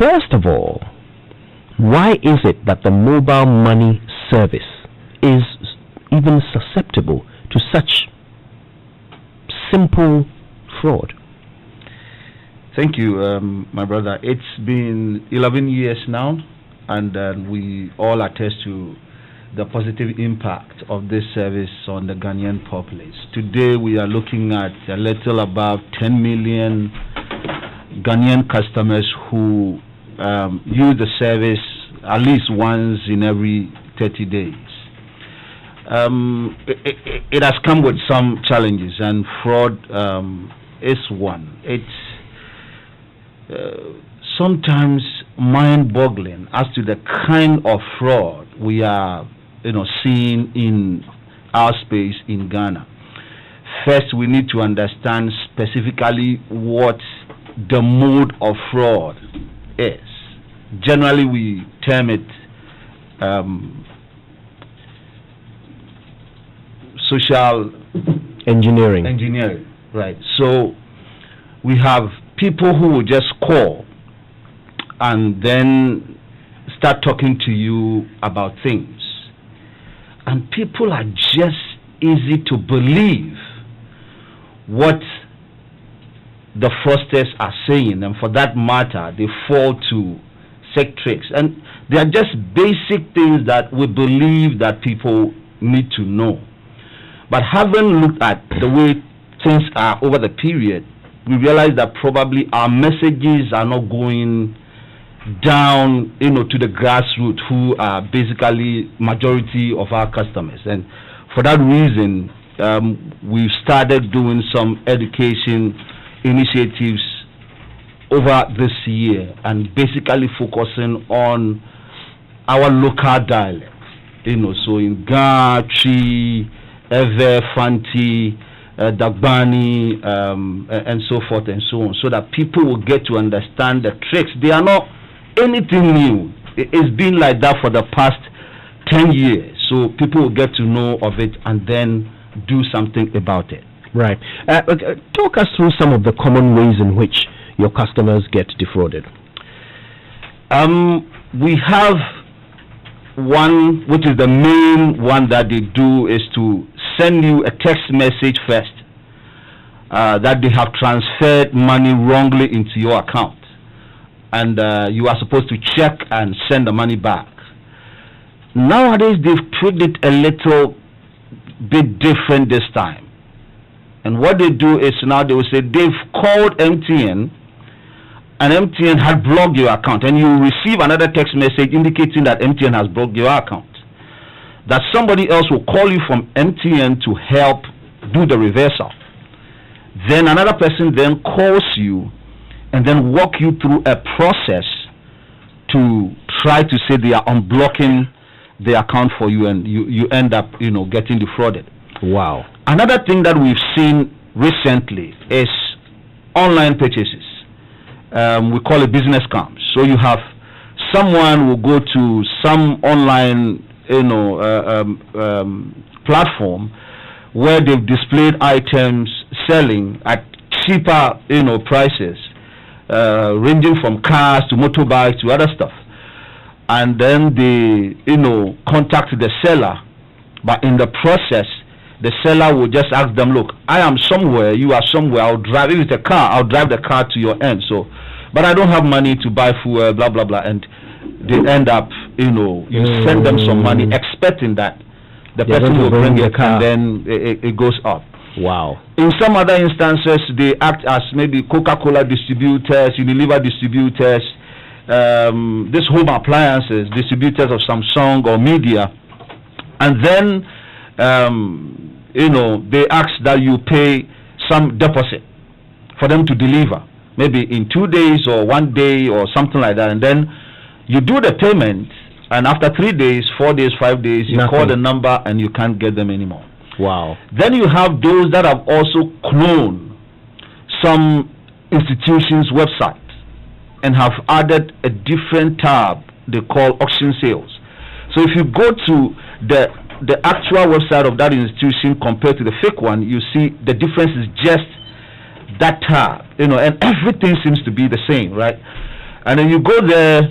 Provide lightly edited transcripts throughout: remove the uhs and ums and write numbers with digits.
First of all, why is it that the mobile money service is even susceptible to such simple fraud? Thank you, my brother. It's been 11 years now, and we all attest to the positive impact of this service on the Ghanaian populace. Today, we are looking at a little above 10 million Ghanaian customers who use the service at least once in every 30 days. It has come with some challenges, and fraud is one. It's sometimes mind-boggling as to the kind of fraud we are, seeing in our space in Ghana. First, we need to understand specifically what the mode of fraud is. Generally, we term it social engineering, right? So we have people who will just call and then start talking to you about things, and people are just easy to believe what the fraudsters are saying, and for that matter, they fall to sick tricks, and they are just basic things that we believe that people need to know. But having looked at the way things are over the period, we realize that probably our messages are not going down, to the grassroots, who are basically majority of our customers. And for that reason, we've started doing some education initiatives over this year, and basically focusing on our local dialect, so in Ga, Chi, Eve, Fanti, Dagbani, and so forth and so on, so that people will get to understand the tricks. They are not anything new. It's been like that for the past 10 years, so people will get to know of it and then do something about it. Right. Talk us through some of the common ways in which your customers get defrauded. We have one, which is the main one that they do, is to send you a text message first that they have transferred money wrongly into your account, and you are supposed to check and send the money back. Nowadays, they've tweaked it a little bit different this time. And what they do is now they will say they've called MTN, and MTN had blocked your account, and you receive another text message indicating that MTN has blocked your account. That somebody else will call you from MTN to help do the reversal. Then another person then calls you and then walk you through a process to try to say they are unblocking the account for you, and you end up, getting defrauded. Wow. Another thing that we've seen recently is online purchases. We call it business scams. So you have someone will go to some online, platform where they've displayed items selling at cheaper, prices, ranging from cars to motorbikes to other stuff. And then they, contact the seller, but in the process, the seller will just ask them, look, I am somewhere, you are somewhere, I'll drive, if it's a car, I'll drive the car to your end, but I don't have money to buy fuel, blah, blah, blah, and they end up, you send them some money, expecting that the person will bring it, and then it goes up. Wow. In some other instances, they act as maybe Coca-Cola distributors, Unilever distributors, this home appliances, distributors of Samsung or media, and then they ask that you pay some deposit for them to deliver, maybe in 2 days or 1 day or something like that, and then you do the payment, and after 3 days, 4 days, 5 days, you call the number and you can't get them anymore. Wow. Then you have those that have also cloned some institutions' websites and have added a different tab they call auction sales. So if you go to the actual website of that institution compared to the fake one, you see the difference is just that tab, and everything seems to be the same, right? And then you go there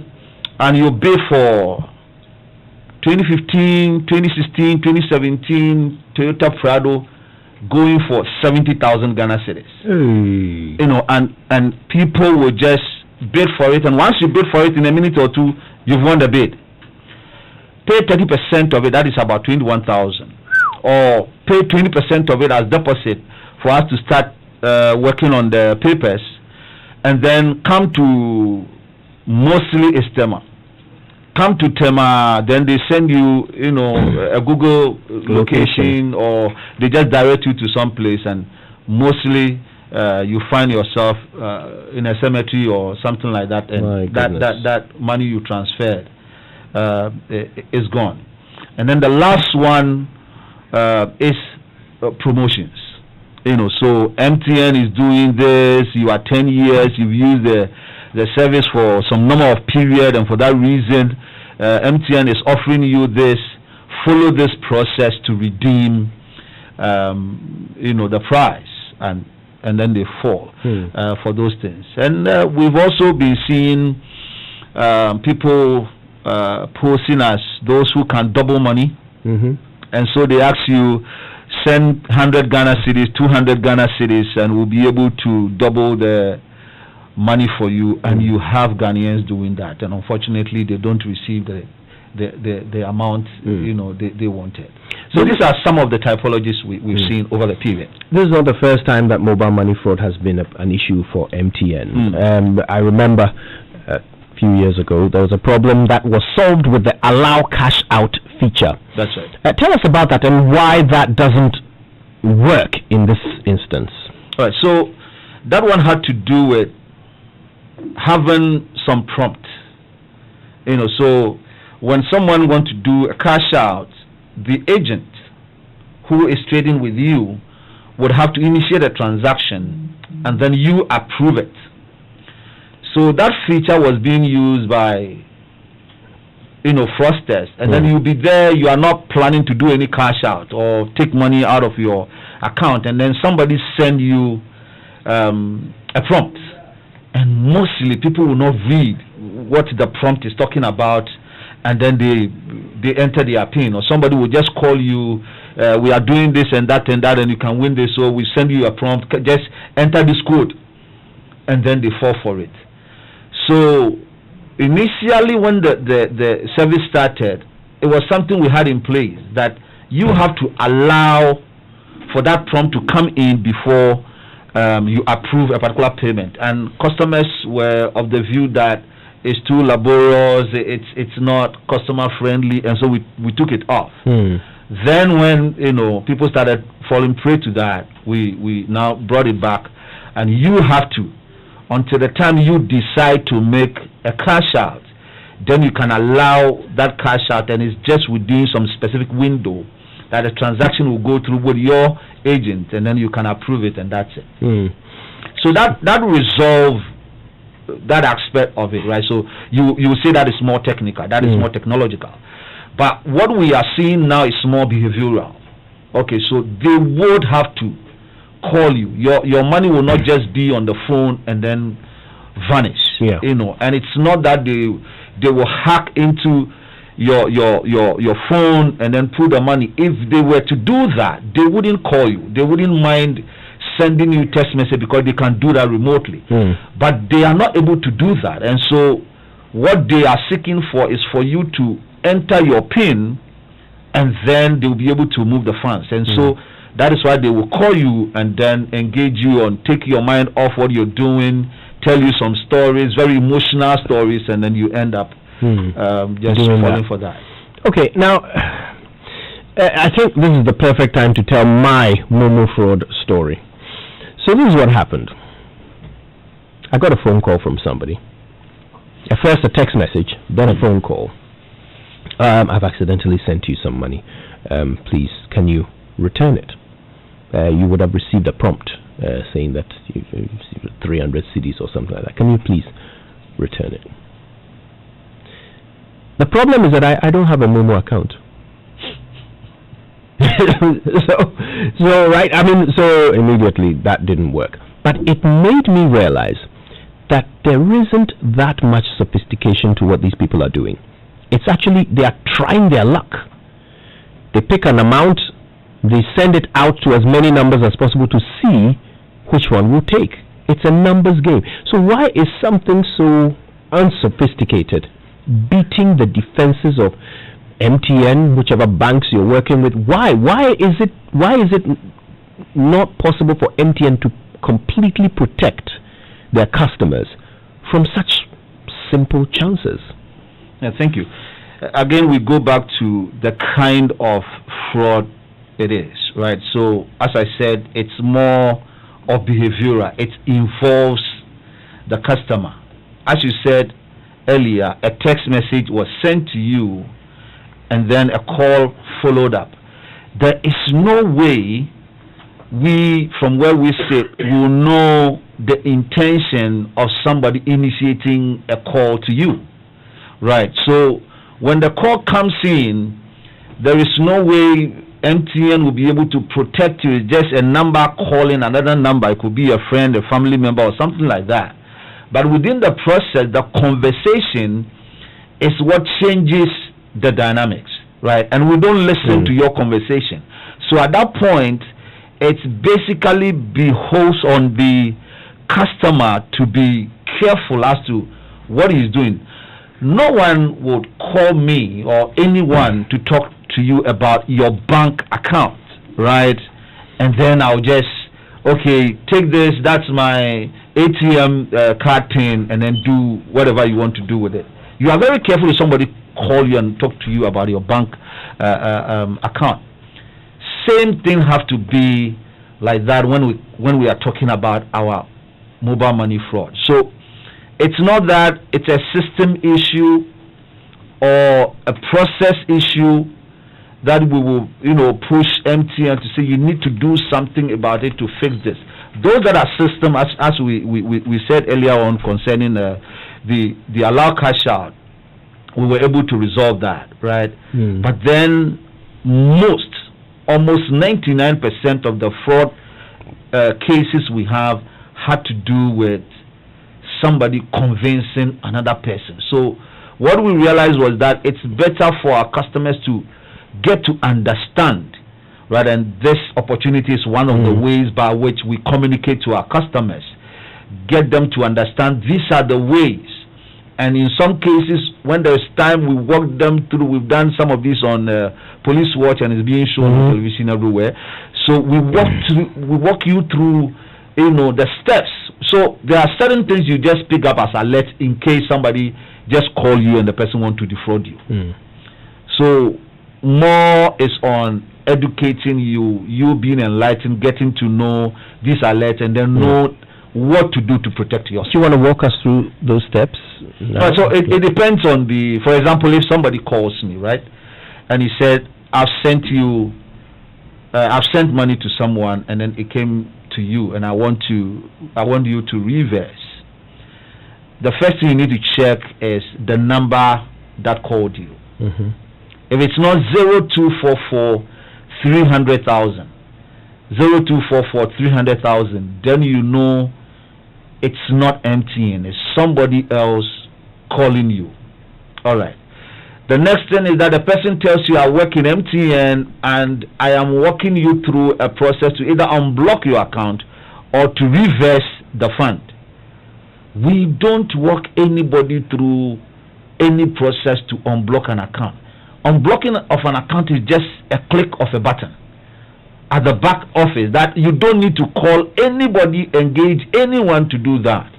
and you bid for 2015, 2016, 2017 Toyota Prado going for 70,000 Ghana cedis. Hey. You know, and people will just bid for it, and once you bid for it in a minute or two, you've won the bid. Pay 30% of it, that is about 21,000, or pay 20% of it as deposit for us to start working on the papers, and then come to mostly Estema. Come to Tema, then they send you, you know, a Google location, or they just direct you to some place, and mostly you find yourself in a cemetery or something like that, and that money you transferred is gone. And then the last one is promotions. You know, so MTN is doing this. You are 10 years. You've used the service for some number of period, and for that reason, MTN is offering you this. Follow this process to redeem, you know, the price, and then they fall for those things. And we've also been seeing people posing as those who can double money, and so they ask you, send 100 Ghana cedis, 200 Ghana cedis, and we'll be able to double the money for you. And you have Ghanaians doing that, and unfortunately they don't receive the amount you know they wanted. So these are some of the typologies we've seen over the period. This is not the first time that mobile money fraud has been an issue for MTN. I remember a few years ago there was a problem that was solved with the allow cash out feature. That's right. Tell us about that and why that doesn't work in this instance. All right, so that one had to do with having some prompt. You know, so when someone wants to do a cash out, the agent who is trading with you would have to initiate a transaction, and then you approve it. So that feature was being used by, you know, fraudsters, and then you'll be there, you are not planning to do any cash out or take money out of your account, and then somebody send you a prompt, and mostly people will not read what the prompt is talking about, and then they enter their PIN, or somebody will just call you, we are doing this and that, and you can win this, so we send you a prompt, just enter this code, and then they fall for it. So initially when the service started, it was something we had in place, that you have to allow for that prompt to come in before you approve a particular payment, and customers were of the view that it's too laborious, it's not customer friendly, and so we took it off. Then when, you know, people started falling prey to that, we now brought it back, and you have to, until the time you decide to make a cash out, then you can allow that cash out, and it's just within some specific window that the transaction will go through with your agent, and then you can approve it, and that's it. So that resolve that aspect of it, right? So you say that is more technical, that is more technological, but what we are seeing now is more behavioral. Okay, so they would have to call you. Your money will not just be on the phone and then vanish. You know, and it's not that they will hack into your phone and then pull the money. If they were to do that, they wouldn't call you. They wouldn't mind sending you text message, because they can do that remotely. But they are not able to do that, and so what they are seeking for is for you to enter your PIN, and then they will be able to move the funds. And so that is why they will call you and then engage you on, take your mind off what you're doing, tell you some stories, very emotional stories, and then you end up just falling for that. Okay, now I think this is the perfect time to tell my Momo fraud story. So this is what happened. I got a phone call from somebody. At first a text message, then a phone call. I've accidentally sent you some money. Please, can you return it? You would have received a prompt saying that you received 300 cedis or something like that. Can you please return it? The problem is that I don't have a Momo account. so right, I mean, so immediately that didn't work. But it made me realize that there isn't that much sophistication to what these people are doing. It's actually, they are trying their luck. They pick an amount, they send it out to as many numbers as possible to see which one will take. It's a numbers game. So why is something so unsophisticated beating the defenses of MTN, whichever banks you're working with? Why is it not possible for MTN to completely protect their customers from such simple chances? Yeah, thank you. Again, we go back to the kind of fraud it is, right? So, as I said, it's more of behavioral. It involves the customer. As you said earlier, a text message was sent to you and then a call followed up. There is no way we, from where we sit, will know the intention of somebody initiating a call to you, right? So when the call comes in, there is no way MTN will be able to protect you. It's just a number calling another number. It could be a friend, a family member, or something like that. But within the process, the conversation is what changes the dynamics, right? And we don't listen to your conversation. So at that point, it's basically behoves on the customer to be careful as to what he's doing. No one would call me or anyone to talk to you about your bank account, right? And then I'll just, okay, take this, that's my ATM card thing, and then do whatever you want to do with it. You are very careful if somebody call you and talk to you about your bank account. Same thing have to be like that when we are talking about our mobile money fraud. So it's not that it's a system issue or a process issue that we will, push MTN to say you need to do something about it to fix this. Those that are system, as we said earlier on concerning the allow cash out, we were able to resolve that, right? But then almost 99% of the fraud cases we have had to do with somebody convincing another person. So what we realized was that it's better for our customers to get to understand, right? And this opportunity is one of the ways by which we communicate to our customers, get them to understand these are the ways. And in some cases, when there's time, we walk them through. We've done some of this on Police Watch, and it's being shown on television everywhere. So we walk you through, the steps. So there are certain things you just pick up as alert in case somebody just call you and the person want to defraud you. So more is on educating you being enlightened, getting to know this alert, and then know what to do to protect yourself. Do you want to walk us through those steps? No? So it depends on for example, if somebody calls me, right, and he said, I've sent money to someone, and then it came to you, and I want you to reverse. The first thing you need to check is the number that called you. If it's not 0244 300,000, 0244 300,000, then you know it's not MTN, it's somebody else calling you. All right. The next thing is that the person tells you, I work in MTN and I am walking you through a process to either unblock your account or to reverse the fund. We don't walk anybody through any process to unblock an account. Unblocking of an account is just a click of a button at the back office, that you don't need to call anybody, engage anyone to do that.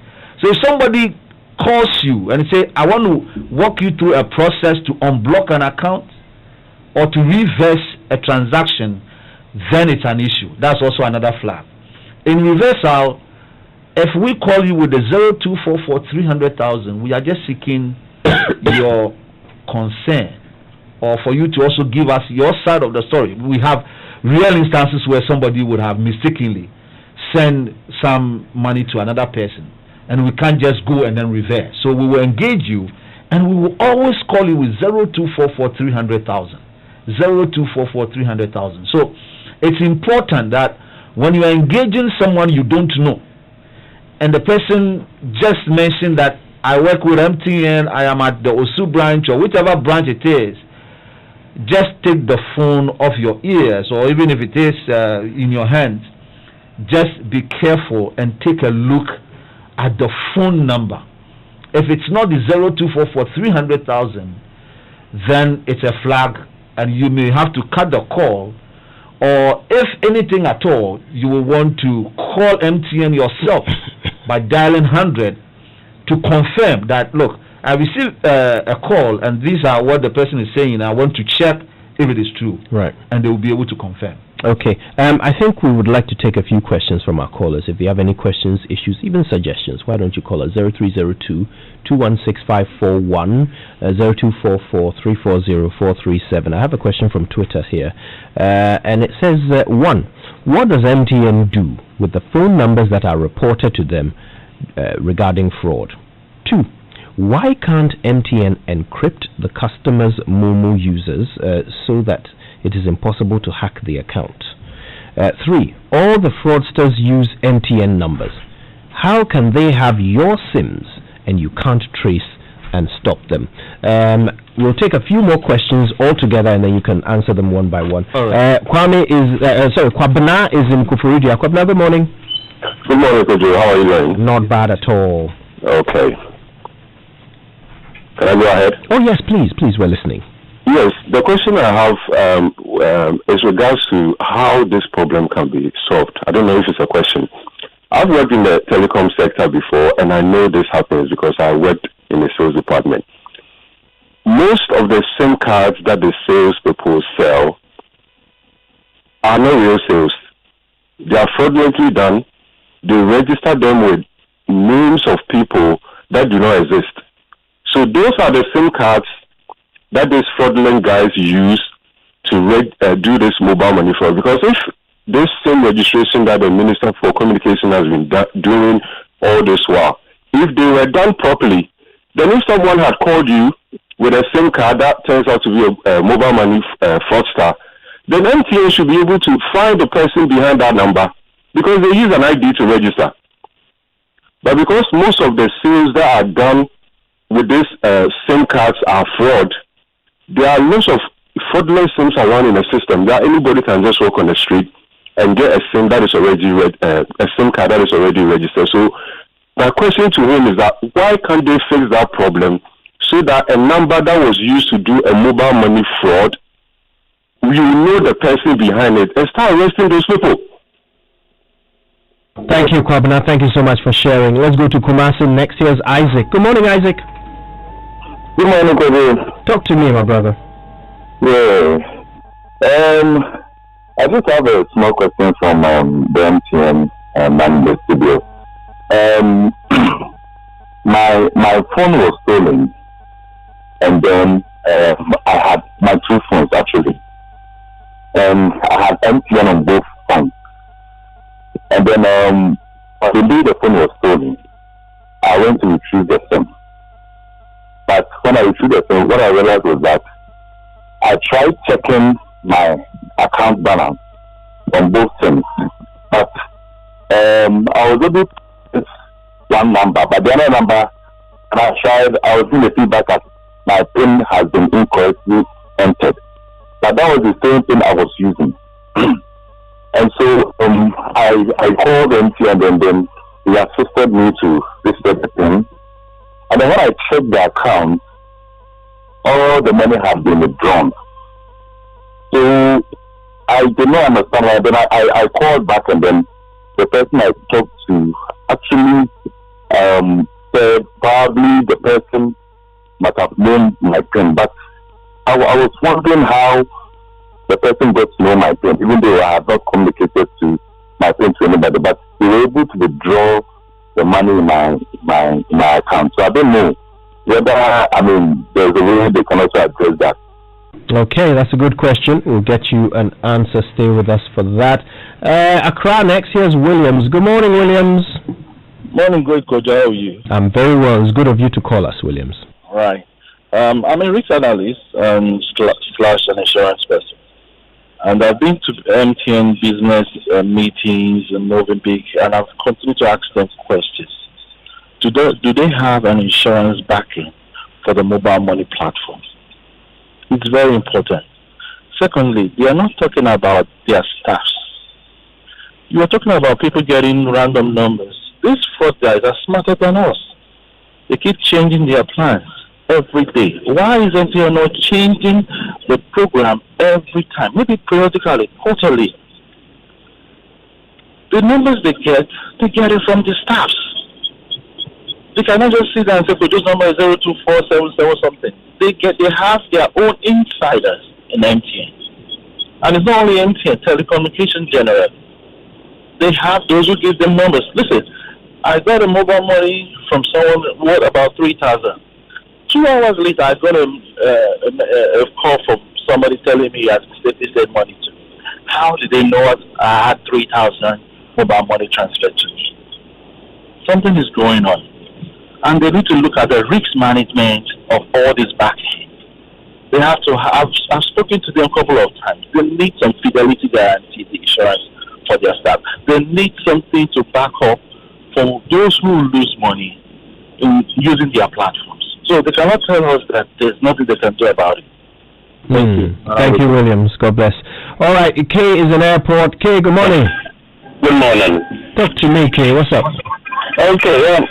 So if somebody calls you and say, I want to walk you through a process to unblock an account or to reverse a transaction, then it's an issue. That's also another flag. In reversal, if we call you with the 0244 300,000, we are just seeking your consent, or for you to also give us your side of the story. We have real instances where somebody would have mistakenly sent some money to another person, and we can't just go and then reverse. So we will engage you, and we will always call you with 0244 300,000. 0244 300,000. So it's important that when you are engaging someone you don't know, and the person just mentioned that I work with MTN, I am at the Osu branch or whichever branch it is, just take the phone off your ears, or even if it is in your hands, just be careful and take a look at the phone number. If it's not the 0244 300,000, then it's a flag and you may have to cut the call, or if anything at all, you will want to call MTN yourself by dialing 100 to confirm that, look, I received a call and these are what the person is saying. I want to check if it is true. Right. And they will be able to confirm. Okay. I think we would like to take a few questions from our callers. If you have any questions, issues, even suggestions, why don't you call us 0302-216-541, 0244-340-437. I have a question from Twitter here. And it says, 1, what does MTN do with the phone numbers that are reported to them regarding fraud? 2, why can't MTN encrypt the customer's Momo users so that it is impossible to hack the account? 3, all the fraudsters use MTN numbers. How can they have your SIMs and you can't trace and stop them? We'll take a few more questions all together and then you can answer them one by one. Right. Kwabena is in Kufurudia. Kwabena, good morning. Good morning, Kojo. How are you doing? Not bad at all. Okay. Can I go ahead? Oh, yes, please, we're listening. Yes, the question I have is regards to how this problem can be solved. I don't know if it's a question. I've worked in the telecom sector before, and I know this happens because I worked in the sales department. Most of the SIM cards that the salespeople sell are not real sales. They are fraudulently done. They register them with names of people that do not exist. So those are the SIM cards that these fraudulent guys use to do this mobile money fraud. Because if this SIM registration that the Minister for Communication has been doing all this while, if they were done properly, then if someone had called you with a SIM card that turns out to be a mobile money fraudster, then MTN should be able to find the person behind that number because they use an ID to register. But because most of the sales that are done with these SIM cards are fraud, there are lots of fraudulent SIMs around in the system that anybody can just walk on the street and get a SIM that is already a SIM card that is already registered. So my question to him is that why can't they fix that problem so that a number that was used to do a mobile money fraud, you know the person behind it and start arresting those people? Thank you, Kwabena. Thank you so much for sharing. Let's go to Kumasi next. Here's Isaac. Good morning, Isaac. Good morning, Kwabena. Talk to me, my brother. Yeah. I just have a small question from the MTN man in the studio. My phone was stolen, and then I had my 2 phones actually. I had MTN on both phones. And then on the day the phone was stolen, I went to retrieve the SIM. But when I retrieved the SIM, what I realized was that I tried checking my account balance on both SIMs. But I was able to get one number, but the other number, and I was in the feedback that my PIN has been incorrectly entered. But that was the same thing I was using. And so I called MTN and then they assisted me to reset the PIN. And then when I checked the account, all the money had been withdrawn. So I did not understand why. Then I called back and then the person I talked to actually said probably the person must have known my PIN. But I was wondering how the person got to know my PIN, even though I have not communicated to my PIN to anybody, but they were able to withdraw the money in my account. So I don't know whether, there's a way they can also address that. Okay, that's a good question. We'll get you an answer. Stay with us for that. Accra next. Here's Williams. Good morning, Williams. Morning, great coach. How are you? I'm very well. It's good of you to call us, Williams. Right. I'm a risk analyst / an insurance person. And I've been to MTN business meetings and moving big, and I've continued to ask them questions. Do they have an insurance backing for the mobile money platform? It's very important. Secondly, they are not talking about their staffs. You are talking about people getting random numbers. These fraud guys are smarter than us. They keep changing their plans every day. Why isn't they not changing the program every time? Maybe periodically, quarterly. The numbers they get it from the staffs. They cannot just sit there and say, this number is 02477 something. They have their own insiders in MTN. And it's not only MTN, telecommunication general. They have those who give them numbers. Listen, I got a mobile money from someone worth about 3,000. 2 hours later, I got a call from somebody telling me he has mistakenly sent money to me. How did they know I had 3,000 mobile money transferred to me? Something is going on. And they need to look at the risk management of all this backing. They have to have, I've spoken to them a couple of times. They need some fidelity guarantee, the insurance for their staff. They need something to back up for those who lose money in using their platforms. So they cannot tell us that there's nothing they can do about it. Thank you. Thank you, Williams. God bless. All right, Kay is in airport. Kay, good morning. Good morning. Talk to me, Kay. What's up? Okay,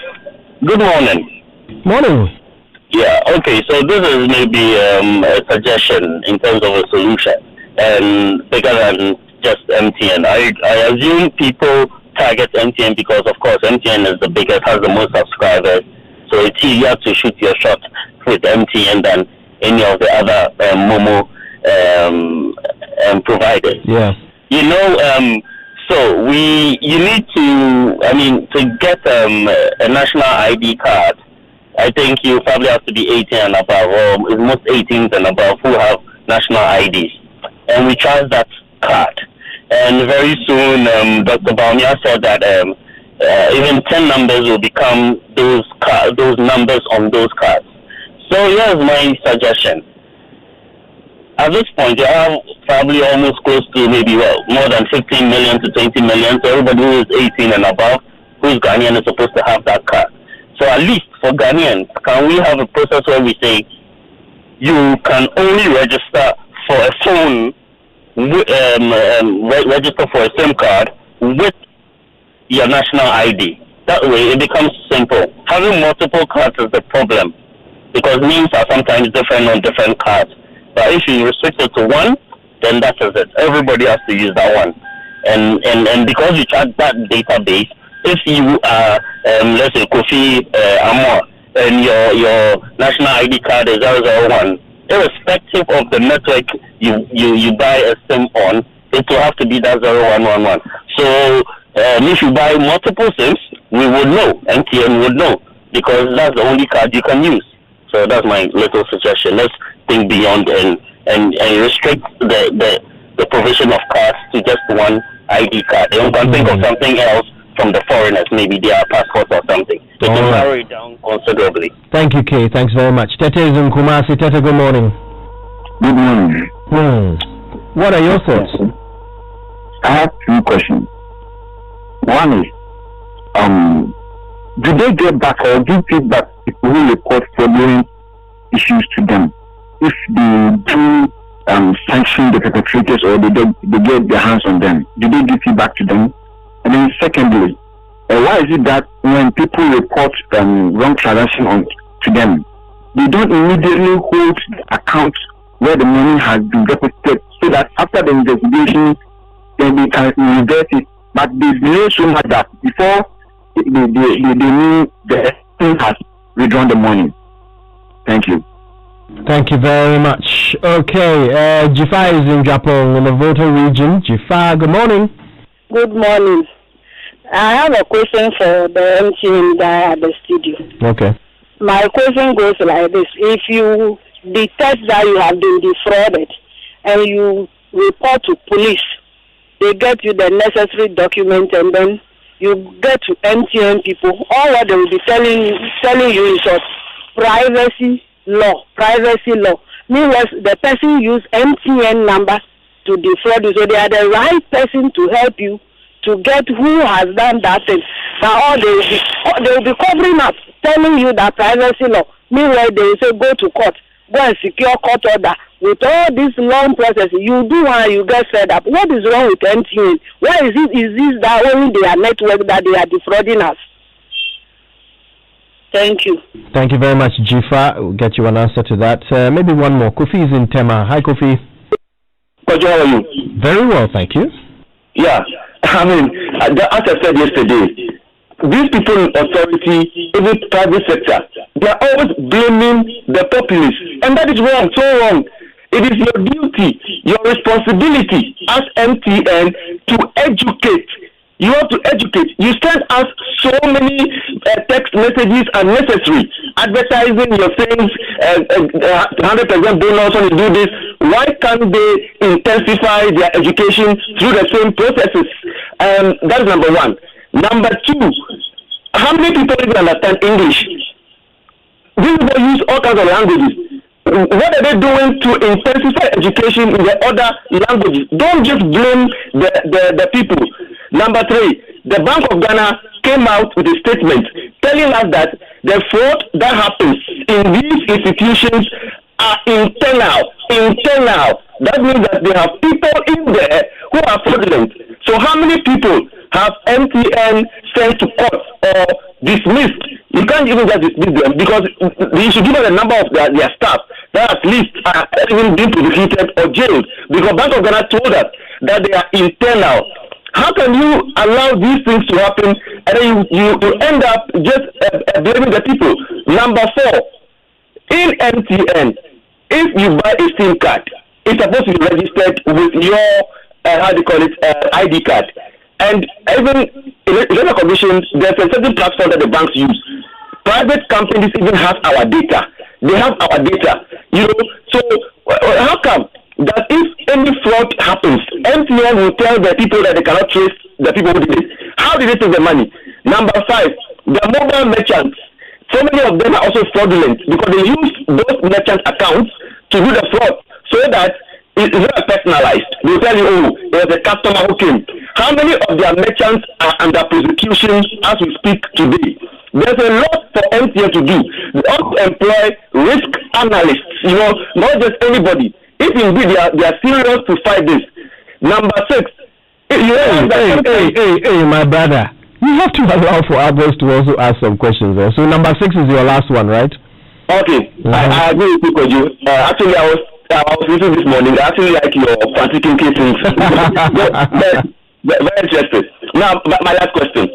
good morning. Morning. Yeah, okay, so this is maybe a suggestion in terms of a solution, and bigger than just MTN. I assume people target MTN because, of course, MTN is the biggest, has the most subscribers, so it's easier to shoot your shot with MTN than any of the other Momo providers. Yeah. You know, so you need to get a national ID card. I think you probably have to be 18 and above, or most 18s and above who have national IDs. And we charge that card. And very soon, Dr. Baumia said that even 10 numbers will become those numbers on those cards. So here's my suggestion. At this point, you have probably almost close to maybe more than 15 million to 20 million. So everybody who is 18 and above, who's Ghanaian, is supposed to have that card. So at least for Ghanaians, can we have a process where we say you can only register for a phone, register for a SIM card with your national ID? That way it becomes simple. Having multiple cards is the problem because names are sometimes different on different cards. But if you restrict it to one, then that is it. Everybody has to use that one. And because you track that database, if you are, let's say, Kofi Amor, and your national ID card is 001, irrespective of the network you buy a SIM on, it will have to be that 0111. So if you buy multiple SIMs, we would know, MTN would know, because that's the only card you can use. So that's my little suggestion. Let's think beyond and restrict the provision of cards to just one ID card. You can think of something else from the foreigners, maybe their passports or something. It will narrow it down considerably. Thank you, Kay. Thanks very much. Tete is in Kumasi. Tete, good morning. Good morning. What are your thoughts? I have two questions. One is, do they get back or give feedback to people who report fraudulent issues to them? If they do sanction the perpetrators or they get their hands on them, do they give feedback to them? And then secondly, why is it that when people report wrong transaction to them, they don't immediately hold the account where the money has been deposited so that after the investigation, then they can reverse it? But they delay so much that before they knew the person has withdrawn the money. Thank you. Thank you very much. Okay, Jifa is in Japan, in the Voto region. Jifa, good morning. Good morning. I have a question for the MTN guy at the studio. Okay. My question goes like this. If you detect that you have been defrauded and you report to police, they get you the necessary document and then you get to MTN people. All what they will be telling you is of privacy law. Meanwhile, the person use MTN number to defraud you. So they are the right person to help you to get who has done that thing. Now they will be covering up, telling you that privacy law. Meanwhile, they will say go to court, go and secure court order. With all this long process, you do one, you get fed up. What is wrong with MTN? Why is this that only their network that they are defrauding us? Thank you. Thank you very much, Jifa. We'll get you an answer to that. Maybe one more. Kofi is in Tema. Hi, Kofi. How are you? Very well, thank you. Yeah, I mean, as I said yesterday, these people in authority, even private sector, they are always blaming the populace, and that is wrong, so wrong. It is your duty, your responsibility as MTN to educate. You have to educate. You send us so many text messages unnecessary, advertising your things, 100% bonus when you do this. Why can't they intensify their education through the same processes? That's number one. Number two, how many people even understand English? These people use all kinds of languages. What are they doing to intensify education in the other languages? Don't just blame the people. Number three, the Bank of Ghana came out with a statement telling us that the fraud that happens in these institutions are internal. That means that they have people in there who are fraudulent. So how many people have MTN sent to court or dismissed? You can't even just dismiss them because you should give us a number of their staff that at least are even being prosecuted or jailed, because Bank of Ghana told us that they are internal. How can you allow these things to happen and then you end up just blaming the people? Number four, in MTN, if you buy a SIM card, it's supposed to be registered with your ID card. And even in other conditions, there's a certain platform that the banks use. Private companies even have our data. They have our data. So how come that if any fraud happens, MTN will tell the people that they cannot trace the people who did it? How did they take the money? Number five, the mobile merchants. So many of them are also fraudulent because they use those merchant accounts to do the fraud so that it's not personalized. They tell you, oh, there was a customer who came. How many of their merchants are under prosecution as we speak today? There's a lot for MTN to do. They also employ risk analysts, not just anybody. If indeed they are serious to fight this. Number six. Hey, my brother. You have to allow for others to also ask some questions. So number 6 is your last one, right? Okay. I agree with you, Koju. Actually, I was listening this morning. I actually like your practicing cases. Very interesting. Now, my last question.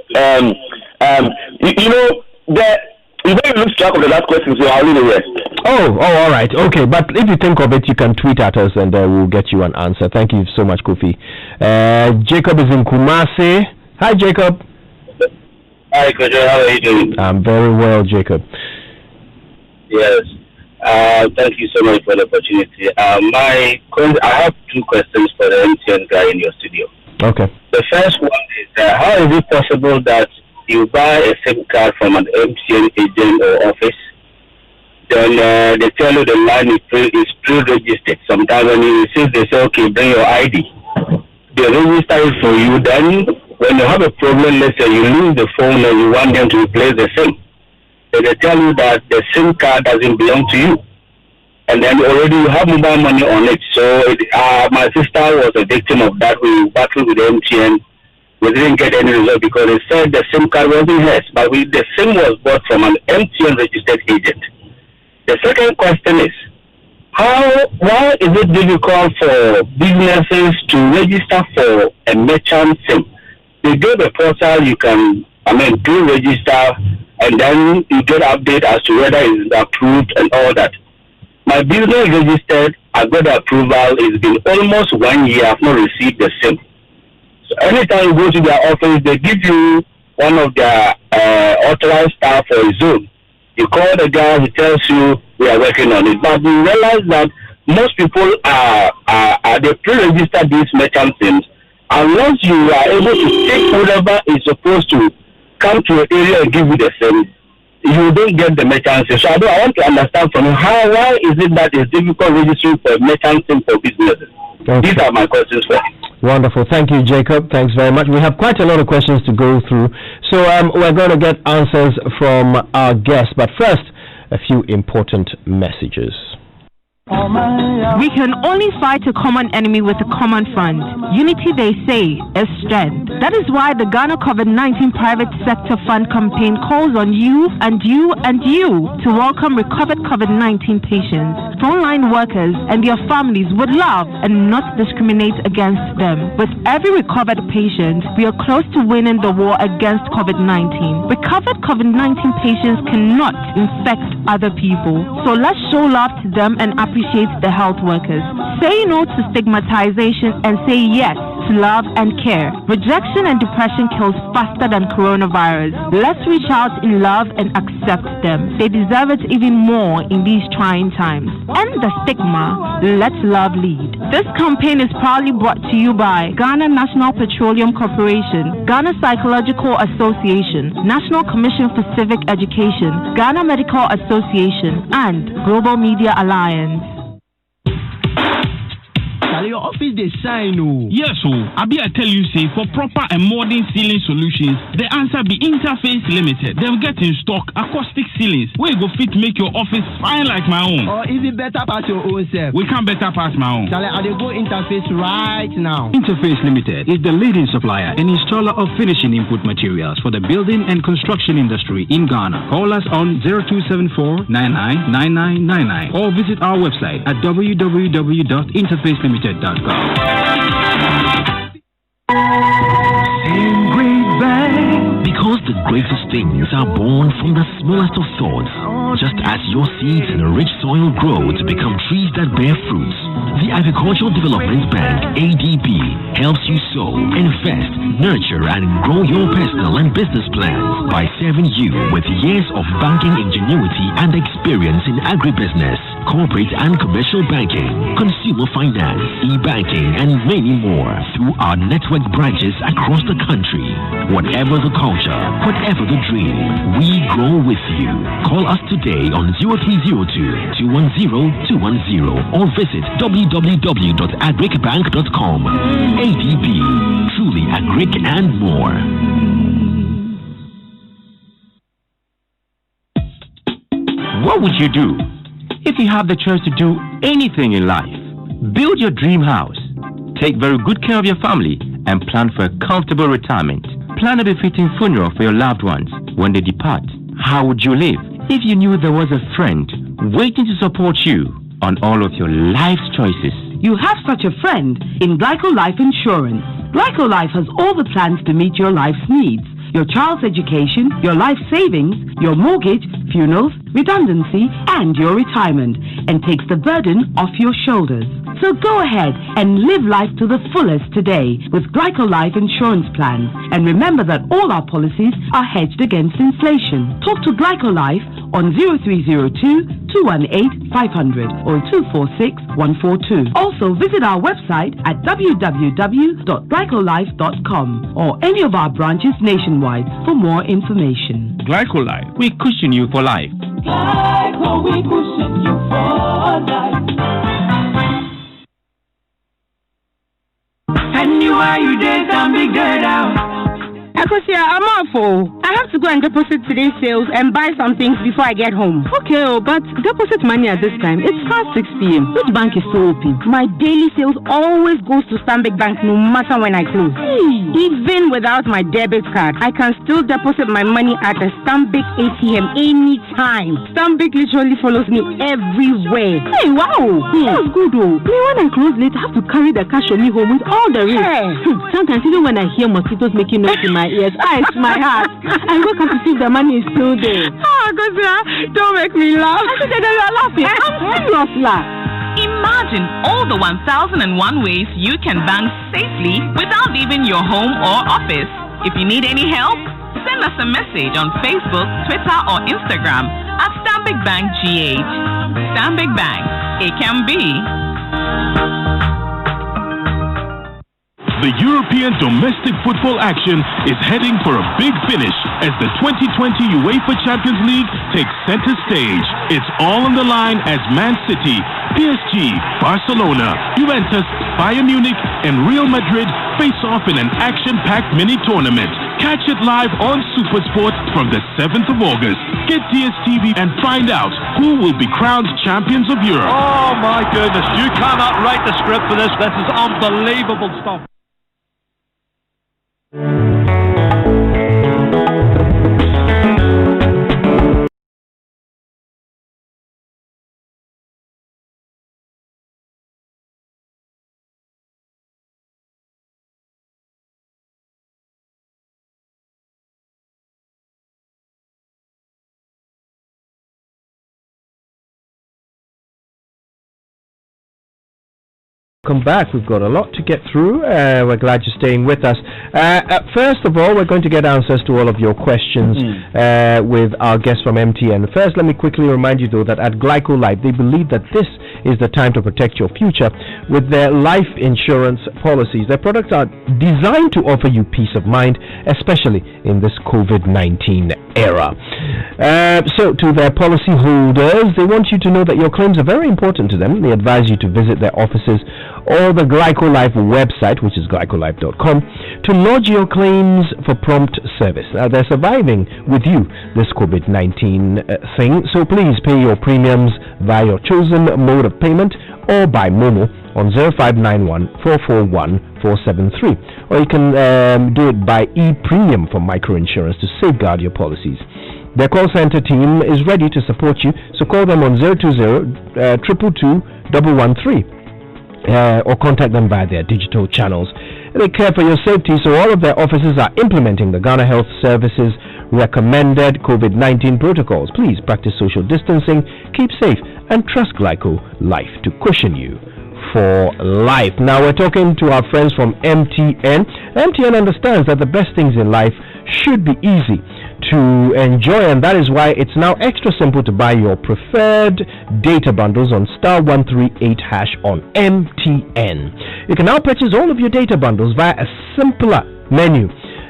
You don't lose track of the last question, so I'll leave the rest. Oh, all right. Okay, but if you think of it, you can tweet at us and we'll get you an answer. Thank you so much, Kofi. Jacob is in Kumasi. Hi, Jacob. Hi, Kojo. How are you doing? I'm very well, Jacob. Yes. Thank you so much for the opportunity. I have 2 questions for the MTN guy in your studio. Okay. The first one is, how is it possible that you buy a SIM card from an MTN agent or office, then they tell you the line is pre-registered. Sometimes when you receive, they say, okay, bring your ID. They register it for you. Then when you have a problem, let's say you lose the phone and you want them to replace the SIM, they tell you that the SIM card doesn't belong to you. And then already you have mobile money on it. So my sister was a victim of that. We battled with MTN. We didn't get any result because they said the SIM card wasn't hers, but the SIM was bought from an MTN registered agent. The second question is, why is it difficult for businesses to register for a merchant SIM? They gave a portal you can, do register, and then you get update as to whether it's approved and all that. My business registered, I got the approval. It's been almost 1 year. I've not received the SIM. So anytime you go to their office, they give you one of their authorized staff for a zone. You call the guy, he tells you we are working on it. But we realize that most people they pre-register these merchant SIMs. Unless you are able to take whatever is supposed to come to an area and give you the SIM, you don't get the merchant SIM. So I want to understand from you, why is it that it's difficult registering for merchant SIM for businesses? Okay. These are my questions for you. Wonderful. Thank you, Jacob. Thanks very much. We have quite a lot of questions to go through. So we're going to get answers from our guests. But first, a few important messages. We can only fight a common enemy with a common front. Unity, they say, is strength. That is why the Ghana COVID-19 Private Sector Fund campaign calls on you and you and you to welcome recovered COVID-19 patients, frontline workers, and their families with love and not discriminate against them. With every recovered patient, we are close to winning the war against COVID-19. Recovered COVID-19 patients cannot infect other people, so let's show love to them and appreciate the health workers. Say no to stigmatization and say yes to love and care. Rejection and depression kills faster than coronavirus. Let's reach out in love and accept them. They deserve it even more in these trying times. End the stigma. Let love lead. This campaign is proudly brought to you by Ghana National Petroleum Corporation, Ghana Psychological Association, National Commission for Civic Education, Ghana Medical Association, and Global Media Alliance. Your office they sign. Yes, I tell you, say for proper and modern ceiling solutions, the answer be Interface Limited. They'll get in stock acoustic ceilings where you go fit make your office fine like my own. Or is it better pass your own self? We can't better pass my own. Shall I go Interface right now? Interface Limited is the leading supplier and installer of finishing input materials for the building and construction industry in Ghana. Call us on 0274 999999 or visit our website at www.interfacelimited.com. Because the greatest things are born from the smallest of thoughts. Just as your seeds in a rich soil grow to become trees that bear fruits, the Agricultural Development Bank, ADB, helps you sow, invest, nurture, and grow your personal and business plans by serving you with years of banking ingenuity and experience in agribusiness, corporate and commercial banking, consumer finance, e-banking, and many more through our network branches across the country. Whatever the culture, whatever the dream, we grow with you. Call us today on 0302-210-210 or visit www.agricbank.com. ADB, truly agric and more. What would you do if you have the choice to do anything in life? Build your dream house, take very good care of your family, and plan for a comfortable retirement. Plan a befitting funeral for your loved ones when they depart. How would you live if you knew there was a friend waiting to support you on all of your life's choices? You have such a friend in Glyco Life Insurance. Glyco Life has all the plans to meet your life's needs. Your child's education, your life savings, your mortgage, funerals, redundancy, and your retirement, and takes the burden off your shoulders. So go ahead and live life to the fullest today with Glyco Life Insurance plans. And remember that all our policies are hedged against inflation. Talk to Glyco Life on 0302-218-500 or 246-142. Also visit our website at www.glycolife.com or any of our branches nationwide for more information. Glyco Life, we cushion you for life. Glyco, we cushion you for life. And you are you did some big girl out. Akosia, I'm awful. I have to go and deposit today's sales and buy some things before I get home. Okay, but deposit money at this time. It's past 6 p.m. Which bank is so open? My daily sales always goes to Stanbic Bank no matter when I close. Hey. Even without my debit card, I can still deposit my money at a Stanbic ATM anytime. Stanbic literally follows me everywhere. Hey, wow. That's good though. When I close late, I have to carry the cash on me home with all the risk. Hey. Sometimes even when I hear mosquitoes making noise in my ears, I itch my heart. I wake up to see if the money is still there. Akosia, don't make me laugh. I said that you are laughing. I'm serious, laugh. Imagine all the 1001 ways you can bank safely without leaving your home or office. If you need any help, send us a message on Facebook, Twitter, or Instagram at Stanbic Bank GH. Stanbic Bank, it can be. The European domestic football action is heading for a big finish as the 2020 UEFA Champions League takes center stage. It's all on the line as Man City, PSG, Barcelona, Juventus, Bayern Munich and Real Madrid face off in an action-packed mini tournament. Catch it live on SuperSport from the 7th of August. Get DSTV and find out who will be crowned champions of Europe. Oh my goodness, you cannot write the script for this. This is unbelievable stuff. Welcome back. We've got a lot to get through. We're glad you're staying with us. First of all, we're going to get answers to all of your questions with our guests from MTN. First, let me quickly remind you, though, that at Glyco Life, they believe that this is the time to protect your future with their life insurance policies. Their products are designed to offer you peace of mind, especially in this COVID-19 era. So, to their policy holders, they want you to know that your claims are very important to them. They advise you to visit their offices or the Glyco Life website, which is glycolife.com, to lodge your claims for prompt service. Now, they're surviving with you this COVID-19 thing, so please pay your premiums via your chosen mode of payment or by Momo on 0591 441 473, or you can do it by e-premium for microinsurance to safeguard your policies. Their call center team is ready to support you, so call them on 020-222-113 or contact them via their digital channels. They care for your safety, so all of their offices are implementing the Ghana Health Services recommended COVID-19 protocols. Please practice social distancing, keep safe, and trust Glyco Life to cushion you for life. Now we're talking to our friends from MTN. MTN understands that the best things in life should be easy to enjoy, and that is why it's now extra simple to buy your preferred data bundles on *138# on MTN. You can now purchase all of your data bundles via a simpler menu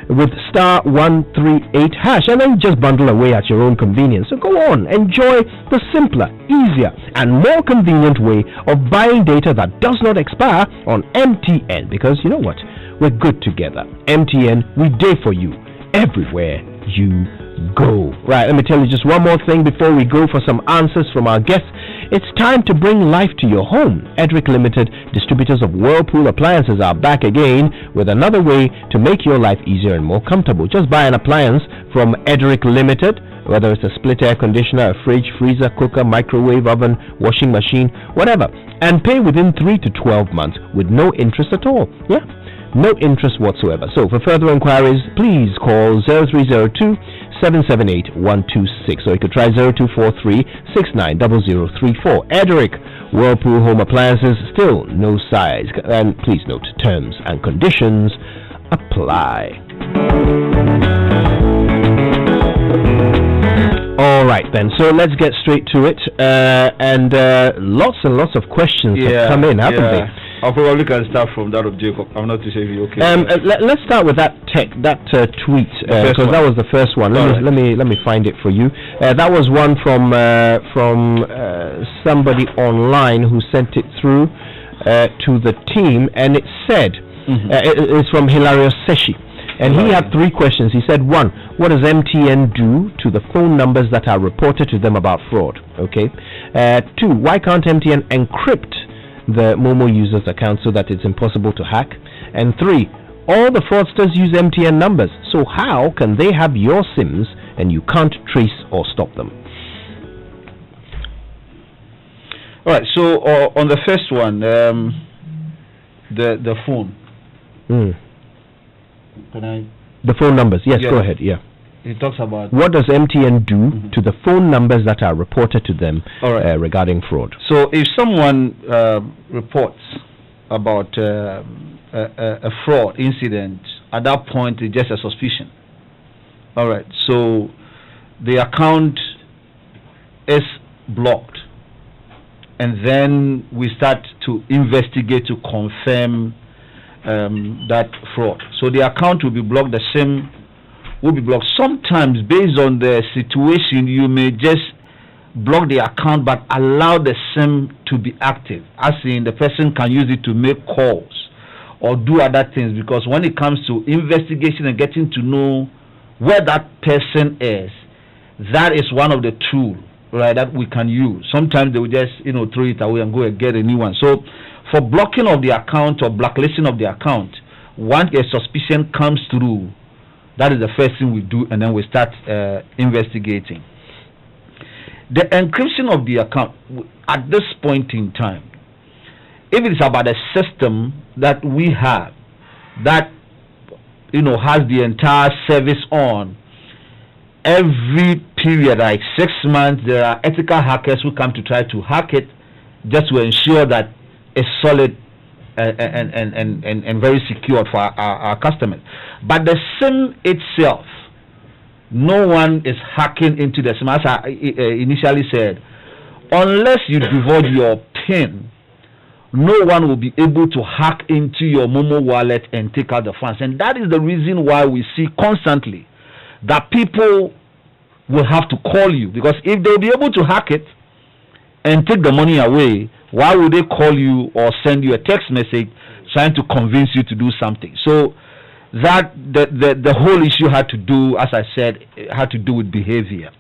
with *138# and then just bundle away at your own convenience. So go on, enjoy the simpler, easier, and more convenient way of buying data that does not expire on MTN, because you know what? We're good together. MTN, we day for you everywhere you go. Right, let me tell you just one more thing before we go for some answers from our guests. It's time to bring life to your home. Edric Limited, distributors of Whirlpool appliances, are back again with another way to make your life easier and more comfortable. Just buy an appliance from Edric Limited, whether it's a split air conditioner, a fridge, freezer, cooker, microwave, oven, washing machine, whatever, and pay within 3 to 12 months with no interest at all. Yeah, no interest whatsoever. So for further inquiries, please call 0302-778-126, or you could try 0243-690034. Edric Whirlpool Home Appliances, still no size, and please note terms and conditions apply. All right then, so let's get straight to it, and lots and lots of questions have come in, haven't they? I probably can start from that of Jacob. I'm not too sure if you're okay. Let's start with that tweet, because that was the first one. Let me find it for you. That was one from somebody online who sent it through to the team, and it said it's from Hilarious Seshi. And he had 3 questions. He said, 1, what does MTN do to the phone numbers that are reported to them about fraud? Okay. 2, why can't MTN encrypt the Momo users' account so that it's impossible to hack? And 3, all the fraudsters use MTN numbers, so how can they have your SIMs and you can't trace or stop them? All right, so on the first one, the phone. Can I? The phone numbers, yes, go ahead, yeah. It talks about... What does MTN do to the phone numbers that are reported to them regarding fraud? So if someone reports about a fraud incident, at that point it's just a suspicion. All right, so the account is blocked, and then we start to investigate to confirm that fraud. So the account will be blocked, the SIM will be blocked. Sometimes, based on the situation, you may just block the account but allow the SIM to be active, as in the person can use it to make calls or do other things, because when it comes to investigation and getting to know where that person is, that is one of the tools, right, that we can use. Sometimes they will just throw it away and go and get a new one. So for blocking of the account or blacklisting of the account, once a suspicion comes through, that is the first thing we do, and then we start investigating. The encryption of the account at this point in time, if it's about a system that we have that has the entire service on, every period, like 6 months, there are ethical hackers who come to try to hack it just to ensure that it's solid and very secure for our customers. But the SIM itself, no one is hacking into the SIM. As I initially said, unless you divulge your PIN, no one will be able to hack into your Momo wallet and take out the funds. And that is the reason why we see constantly that people will have to call you, because if they'll be able to hack it and take the money away, why would they call you or send you a text message trying to convince you to do something? So that the whole issue had to do, as I said, had to do with behavior.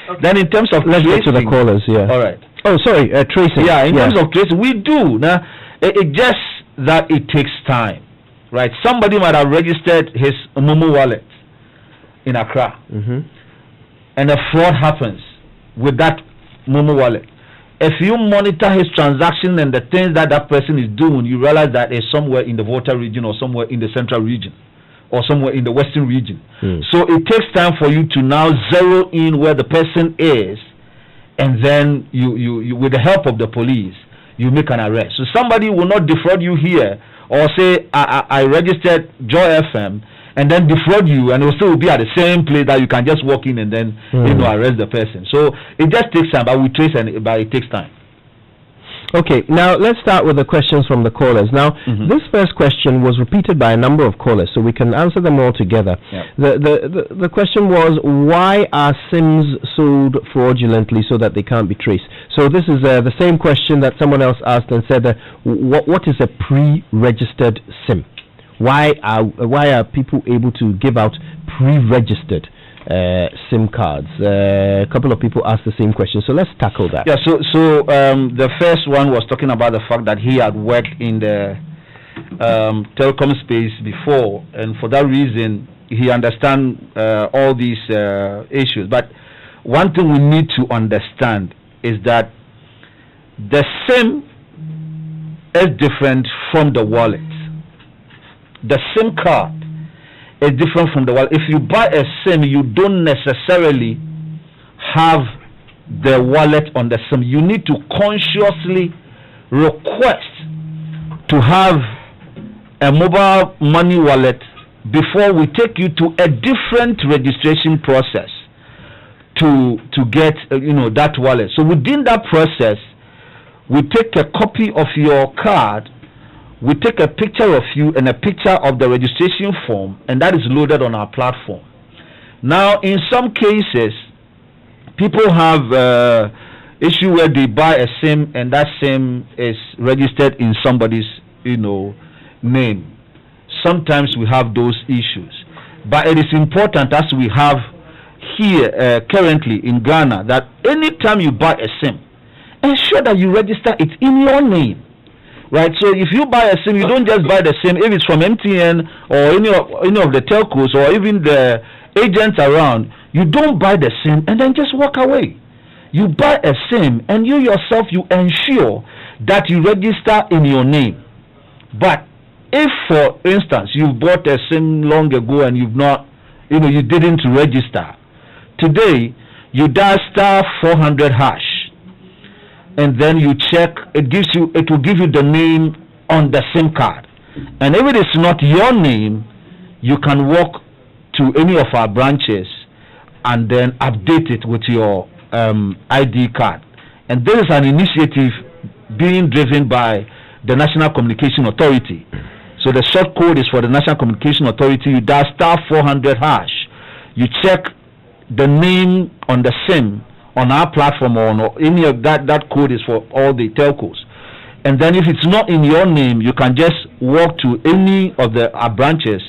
Okay. Then in terms of let's get to the callers. Yeah. All right. Oh, sorry, tracing. Yeah, in terms of tracing, we do. Now, it just that it takes time, right? Somebody might have registered his Momo wallet in Accra, and a fraud happens with that Momo wallet. If you monitor his transaction and the things that that person is doing, you realize that it's somewhere in the Volta region or somewhere in the central region or somewhere in the western region. So it takes time for you to now zero in where the person is, and then you with the help of the police, you make an arrest. So somebody will not defraud you here or say, I registered Joy FM, and then defraud you, and it will still be at the same place that you can just walk in and then arrest the person. So it just takes time, but we trace but it takes time. Okay, now let's start with the questions from the callers. Now, this first question was repeated by a number of callers, so we can answer them all together. The question was, why are SIMs sold fraudulently so that they can't be traced? So this is the same question that someone else asked and said, what is a pre-registered SIM? Why are people able to give out pre-registered SIM cards? A couple of people asked the same question, so let's tackle that. Yeah, so the first one was talking about the fact that he had worked in the telecom space before, and for that reason he understands all these issues. But one thing we need to understand is that the SIM is different from the wallet. The SIM card is different from the wallet. If you buy a SIM, you don't necessarily have the wallet on the SIM. You need to consciously request to have a mobile money wallet before we take you to a different registration process to get that wallet. So within that process, we take a copy of your card, we take a picture of you and a picture of the registration form, and that is loaded on our platform. Now, in some cases, people have issue where they buy a SIM and that SIM is registered in somebody's, name. Sometimes we have those issues, but it is important, as we have here currently in Ghana, that anytime you buy a SIM, ensure that you register it in your name. Right, so if you buy a SIM, you don't just buy the SIM. If it's from MTN or any of the telcos or even the agents around, you don't buy the SIM and then just walk away. You buy a SIM and you yourself, you ensure that you register in your name. But if, for instance, you bought a SIM long ago and you've not, you didn't register, today you dial *400#. And then you check, it will give you the name on the SIM card. And if it is not your name, you can walk to any of our branches and then update it with your ID card. And this is an initiative being driven by the National Communication Authority. So the short code is for the National Communication Authority. You dial *400#. You check the name on the SIM on our platform or on any of that code is for all the telcos. And then if it's not in your name, you can just walk to any of the branches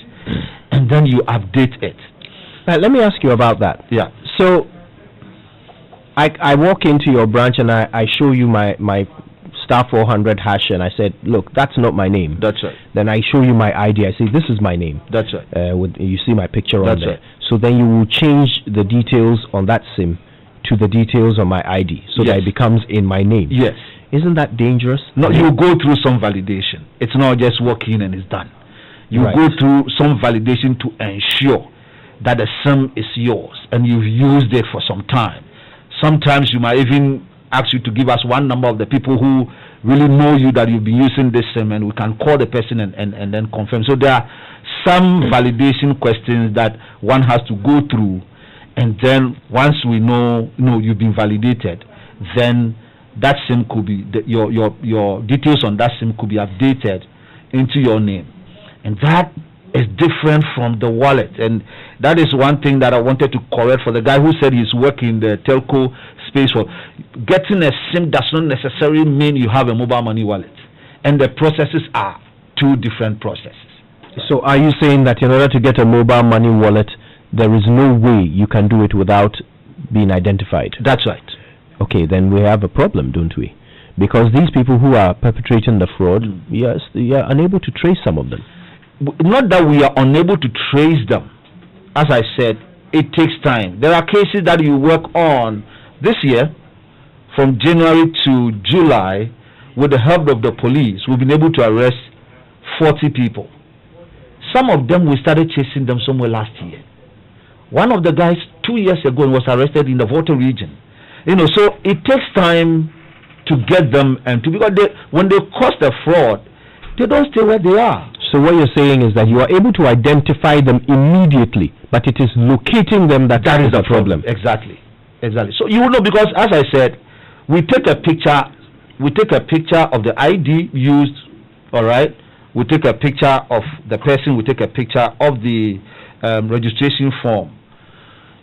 and then you update it. Let me ask you about that. Yeah. So I walk into your branch and I show you my *400# and I said, look, that's not my name. That's right. Then I show you my ID. I say, this is my name. That's right. You see my picture on that's there. Right. So then you will change the details on that SIM to the details on my ID so that it becomes in my name. Yes. Isn't that dangerous? No, you go through some validation. It's not just walk in and it's done. You go through some validation to ensure that the SIM is yours and you've used it for some time. Sometimes you might even ask you to give us one number of the people who really know you that you've been using this SIM, and we can call the person and then confirm. So there are some validation questions that one has to go through, and then once we know you've been validated, then that SIM could be your details on that SIM could be updated into your name, and that is different from the wallet. And that is one thing that I wanted to correct for the guy who said he's working in the telco space. For getting a SIM does not necessarily mean you have a mobile money wallet, and the processes are two different processes. So are you saying that in order to get a mobile money wallet, there is no way you can do it without being identified? That's right. Okay, then we have a problem, don't we? Because these people who are perpetrating the fraud, yes, you are unable to trace some of them. Not that we are unable to trace them. As I said, it takes time. There are cases that you work on this year, from January to July, with the help of the police. We've been able to arrest 40 people. Some of them, we started chasing them somewhere last year. One of the guys 2 years ago was arrested in the Volta region. So it takes time to get them, and because when they cause the fraud, they don't stay where they are. So what you're saying is that you are able to identify them immediately, but it is locating them that is the problem. Exactly. So you will know, because as I said, we take a picture of the ID used, all right? We take a picture of the person, we take a picture of the registration form.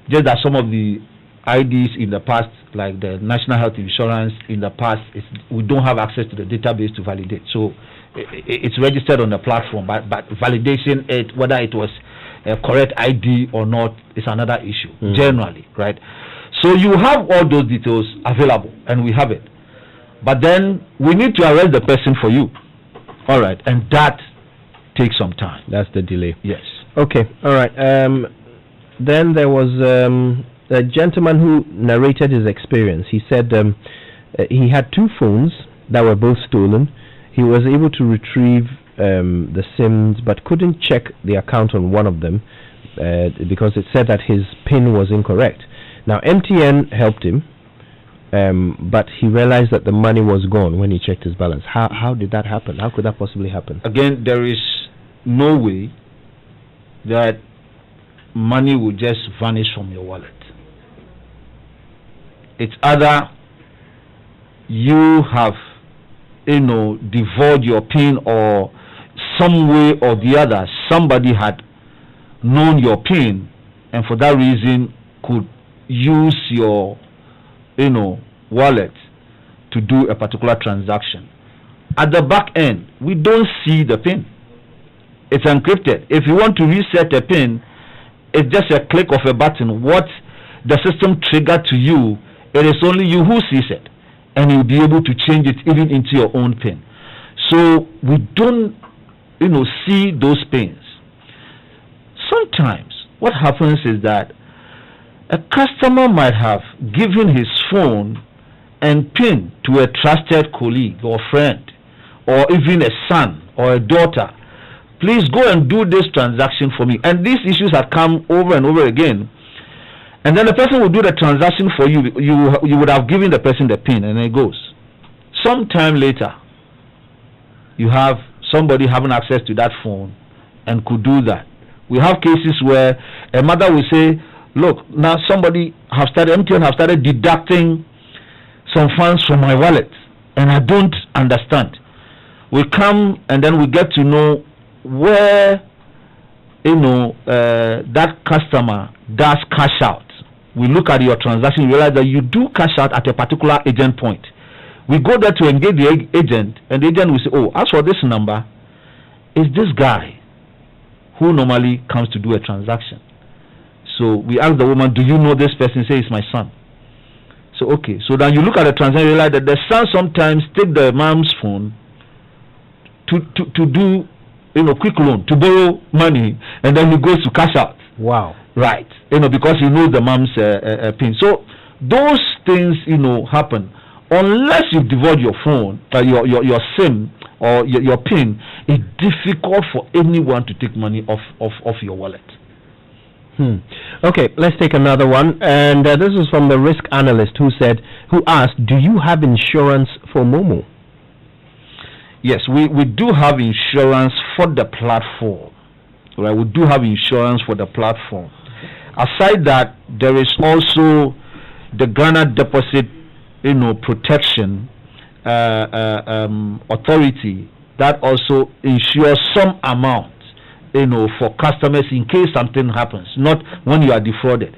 Just that some of the IDs in the past, like the National Health Insurance in the past, we don't have access to the database to validate. So it's registered on the platform, but validation, whether it was a correct ID or not, is another issue, generally, right? So you have all those details available, and we have it. But then we need to arrest the person for you. All right, and that takes some time. That's the delay. Yes. Okay, all right. Then there was a gentleman who narrated his experience. He said he had two phones that were both stolen. He was able to retrieve the SIMs, but couldn't check the account on one of them because it said that his PIN was incorrect. Now, MTN helped him, but he realized that the money was gone when he checked his balance. How did that happen? How could that possibly happen? Again, there is no way that money will just vanish from your wallet. It's either you have divulged your PIN, or some way or the other somebody had known your PIN and for that reason could use your wallet to do a particular transaction. At the back end, we don't see the PIN. It's encrypted. If you want to reset a PIN, it's just a click of a button. What the system triggered to you, it is only you who sees it, and you'll be able to change it even into your own PIN. So we don't see those PINs. Sometimes what happens is that a customer might have given his phone and PIN to a trusted colleague or friend, or even a son or a daughter. Please go and do this transaction for me. And these issues have come over and over again. And then the person will do the transaction for you. You would have given the person the PIN, and it goes. Sometime later, you have somebody having access to that phone and could do that. We have cases where a mother will say, look, now somebody MTN have started deducting some funds from my wallet, and I don't understand. We come and then we get to know where that customer does cash out we look at your transaction, we realize that you do cash out at a particular agent point. We go there to engage the agent, and the agent will say, oh, as for this number, is this guy who normally comes to do a transaction. So we ask the woman, do you know this person? Say, it's my son. So okay, so then you look at the transaction, you realize that the son sometimes take the mom's phone to do, quick loan, to borrow money, and then he goes to cash out. Wow. Right. Because he knows the mom's PIN. So those things, happen. Unless you divulge your phone, your SIM or your PIN, it's difficult for anyone to take money off your wallet. Okay, let's take another one. And this is from the risk analyst who asked, do you have insurance for Momo? Yes, we do have insurance for the platform. Right, we do have insurance for the platform. Aside that, there is also the Ghana Deposit, Protection Authority that also insures some amount, for customers in case something happens, not when you are defrauded.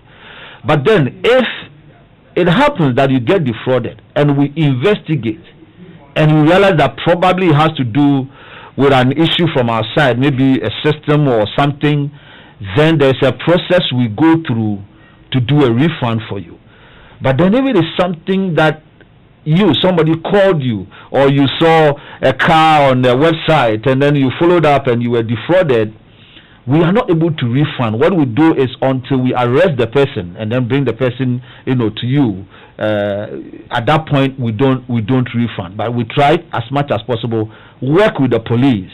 But then, if it happens that you get defrauded and we investigate and we realize that probably it has to do with an issue from our side, maybe a system or something, then there's a process we go through to do a refund for you. But then if it is something that somebody called you, or you saw a car on their website and then you followed up and you were defrauded, we are not able to refund. What we do is until we arrest the person and then bring the person, to you. At that point, we don't refund, but we try as much as possible work with the police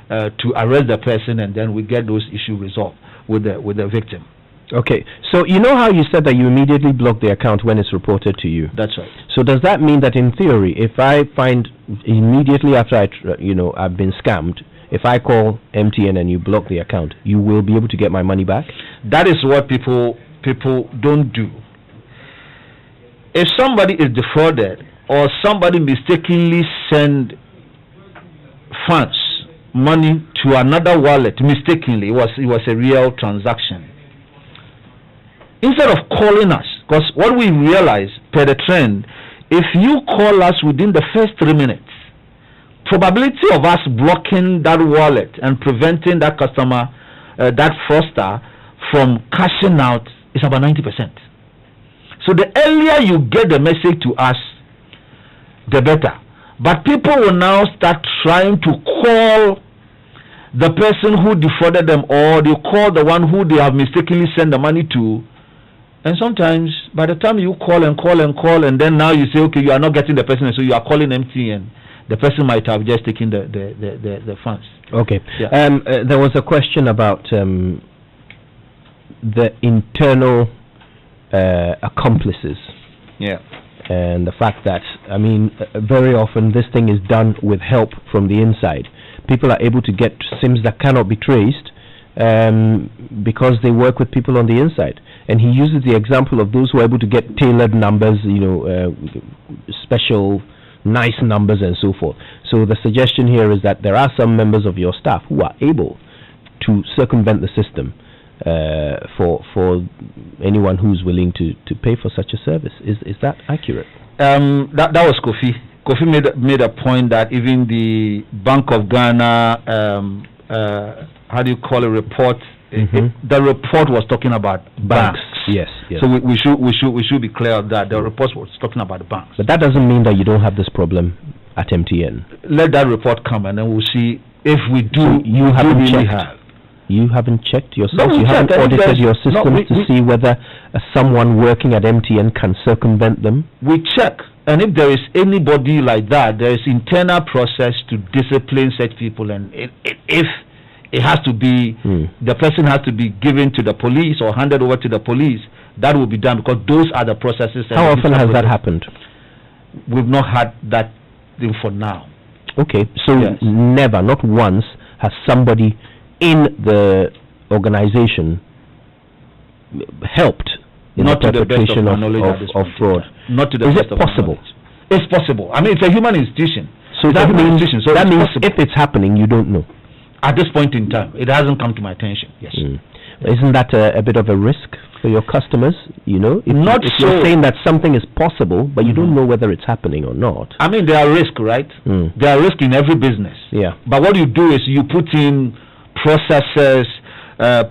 to arrest the person, and then we get those issues resolved with the victim. Okay, so you know how you said that you immediately block the account when it's reported to you? That's right. So does that mean that in theory, if I find immediately after I've been scammed, if I call MTN and you block the account, you will be able to get my money back? That is what people don't do. If somebody is defrauded or somebody mistakenly send money to another wallet mistakenly, it was a real transaction. Instead of calling us, because what we realize per the trend, if you call us within the first 3 minutes, probability of us blocking that wallet and preventing that customer, that fraudster, from cashing out is about 90%. So the earlier you get the message to us, the better. But people will now start trying to call the person who defrauded them, or they call the one who they have mistakenly sent the money to. And sometimes, by the time you call and call and call, and then now you say, okay, you are not getting the person, so you are calling MTN. The person might have just taken the funds. Okay. Yeah. There was a question about the internal accomplices. Yeah. And the fact that, very often this thing is done with help from the inside. People are able to get SIMs that cannot be traced because they work with people on the inside. And he uses the example of those who are able to get tailored numbers, special, nice numbers and so forth. So the suggestion here is that there are some members of your staff who are able to circumvent the system for anyone who's willing to pay for such a service. Is that accurate? That was Kofi. Kofi made a point that even the Bank of Ghana, how do you call it, report? The report was talking about banks. Yes. So we should be clear of that. The report was talking about the banks. But that doesn't mean that you don't have this problem at MTN. Let that report come, and then we'll see if we do. So you haven't checked. You haven't checked yourself. No, you haven't audited your systems to see whether someone working at MTN can circumvent them. We check, and if there is anybody like that, there is internal process to discipline such people, and if it has to be, the person has to be given to the police or handed over to the police, that will be done, because those are the processes. How often has that happened? We've not had that thing for now. Okay, so never, not once, has somebody in the organization helped in the perpetration of fraud. Not to the Is best it of possible? It's possible. It's a human institution. So that means if it's happening, you don't know. At this point in time, it hasn't come to my attention. Yes. Isn't that a bit of a risk? So your customers, if so, you're saying that something is possible, but you don't know whether it's happening or not. I mean, there are risks, right? There are risks in every business. Yeah. But what you do is you put in processes,